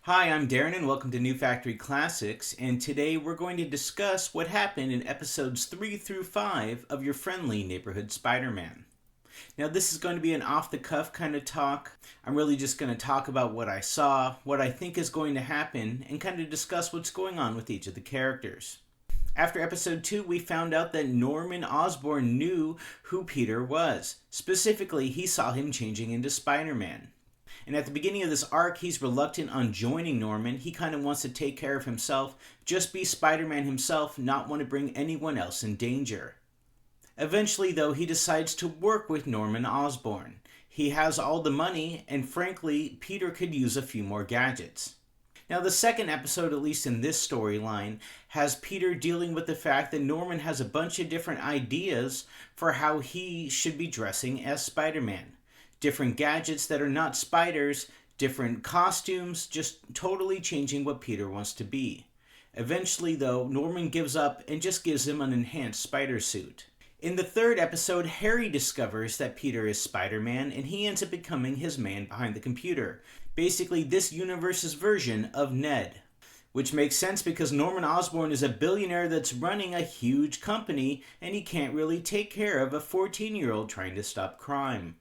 Hi, I'm Darren and welcome to New Factory Classics, and today we're going to discuss what happened in episodes 3 through 5 of your friendly neighborhood Spider-Man. Now this is going to be an off-the-cuff kind of talk. I'm really just going to talk about what I saw, what I think is going to happen, and kind of discuss what's going on with each of the characters. After episode 2, we found out that Norman Osborn knew who Peter was. Specifically, he saw him changing into Spider-Man. And at the beginning of this arc, he's reluctant on joining Norman. He kind of wants to take care of himself, just be Spider-Man himself, not want to bring anyone else in danger. Eventually, though, he decides to work with Norman Osborn. He has all the money, and frankly, Peter could use a few more gadgets. Now, the second episode, at least in this storyline, has Peter dealing with the fact that Norman has a bunch of different ideas for how he should be dressing as Spider-Man. Different gadgets that are not spiders, different costumes, just totally changing what Peter wants to be. Eventually, though, Norman gives up and just gives him an enhanced spider suit. In the third episode, Harry discovers that Peter is Spider-Man, and he ends up becoming his man behind the computer. Basically, this universe's version of Ned. Which makes sense because Norman Osborn is a billionaire that's running a huge company, and he can't really take care of a 14-year-old trying to stop crime.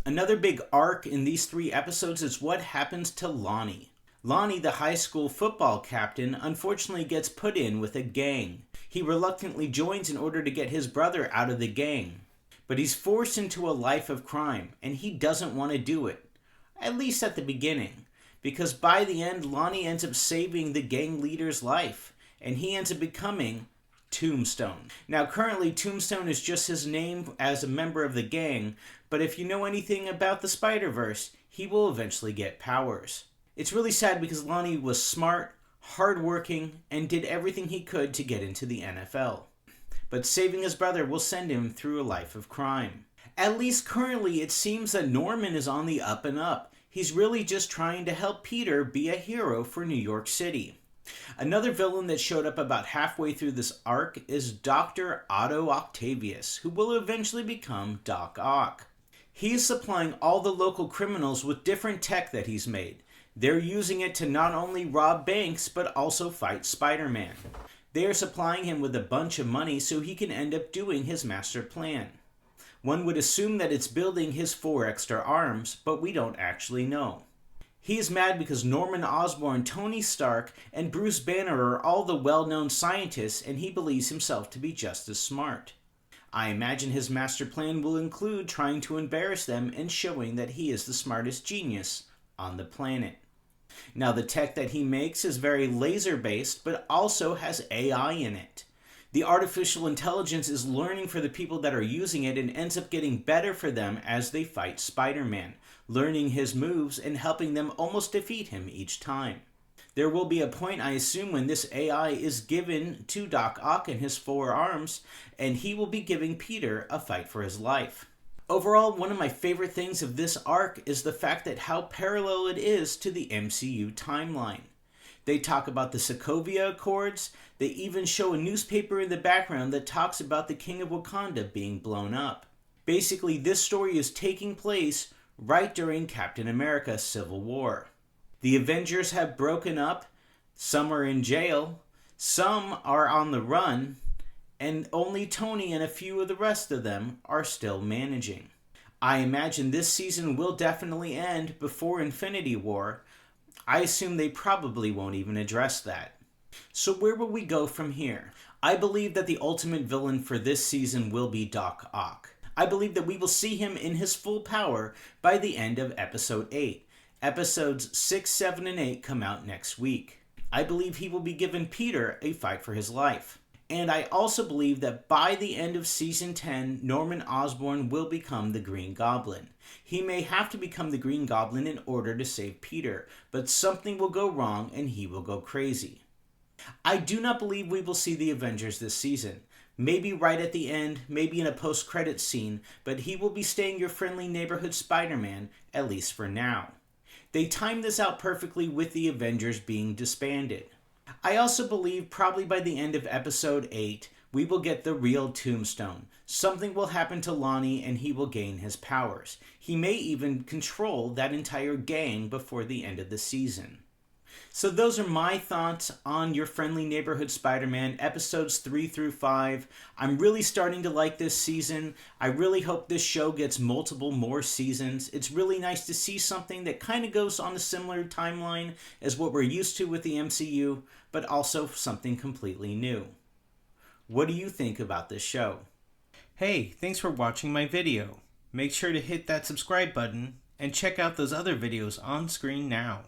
Another big arc in these 3 episodes is what happens to Lonnie. Lonnie, the high school football captain, unfortunately gets put in with a gang. He reluctantly joins in order to get his brother out of the gang. But he's forced into a life of crime, and he doesn't want to do it. At least at the beginning. Because by the end, Lonnie ends up saving the gang leader's life, and he ends up becoming Tombstone. Now, currently, Tombstone is just his name as a member of the gang, but if you know anything about the Spider-Verse, he will eventually get powers. It's really sad because Lonnie was smart, hardworking, and did everything he could to get into the NFL. But saving his brother will send him through a life of crime. At least currently, it seems that Norman is on the up and up. He's really just trying to help Peter be a hero for New York City. Another villain that showed up about halfway through this arc is Dr. Otto Octavius, who will eventually become Doc Ock. He is supplying all the local criminals with different tech that he's made. They're using it to not only rob banks, but also fight Spider-Man. They are supplying him with a bunch of money so he can end up doing his master plan. One would assume that it's building his 4 extra arms, but we don't actually know. He is mad because Norman Osborn, Tony Stark, and Bruce Banner are all the well-known scientists, and he believes himself to be just as smart. I imagine his master plan will include trying to embarrass them and showing that he is the smartest genius on the planet. Now, the tech that he makes is very laser-based, but also has AI in it. The artificial intelligence is learning for the people that are using it and ends up getting better for them as they fight Spider-Man, learning his moves and helping them almost defeat him each time. There will be a point, I assume, when this AI is given to Doc Ock and his 4 arms, and he will be giving Peter a fight for his life. Overall, one of my favorite things of this arc is the fact that how parallel it is to the MCU timeline. They talk about the Sokovia Accords. They even show a newspaper in the background that talks about the King of Wakanda being blown up. Basically, this story is taking place right during Captain America's Civil War. The Avengers have broken up. Some are in jail. Some are on the run. And only Tony and a few of the rest of them are still managing. I imagine this season will definitely end before Infinity War. I assume they probably won't even address that. So where will we go from here? I believe that the ultimate villain for this season will be Doc Ock. I believe that we will see him in his full power by the end of episode 8. Episodes 6, 7, and 8 come out next week. I believe he will be giving Peter a fight for his life. And I also believe that by the end of Season 10, Norman Osborn will become the Green Goblin. He may have to become the Green Goblin in order to save Peter, but something will go wrong and he will go crazy. I do not believe we will see the Avengers this season. Maybe right at the end, maybe in a post-credits scene, but he will be staying your friendly neighborhood Spider-Man, at least for now. They timed this out perfectly with the Avengers being disbanded. I also believe probably by the end of episode 8, we will get the real Tombstone. Something will happen to Lonnie and he will gain his powers. He may even control that entire gang before the end of the season. So those are my thoughts on Your Friendly Neighborhood Spider-Man episodes 3 through 5. I'm really starting to like this season. I really hope this show gets multiple more seasons. It's really nice to see something that kind of goes on a similar timeline as what we're used to with the MCU, but also something completely new. What do you think about this show? Hey, thanks for watching my video. Make sure to hit that subscribe button and check out those other videos on screen now.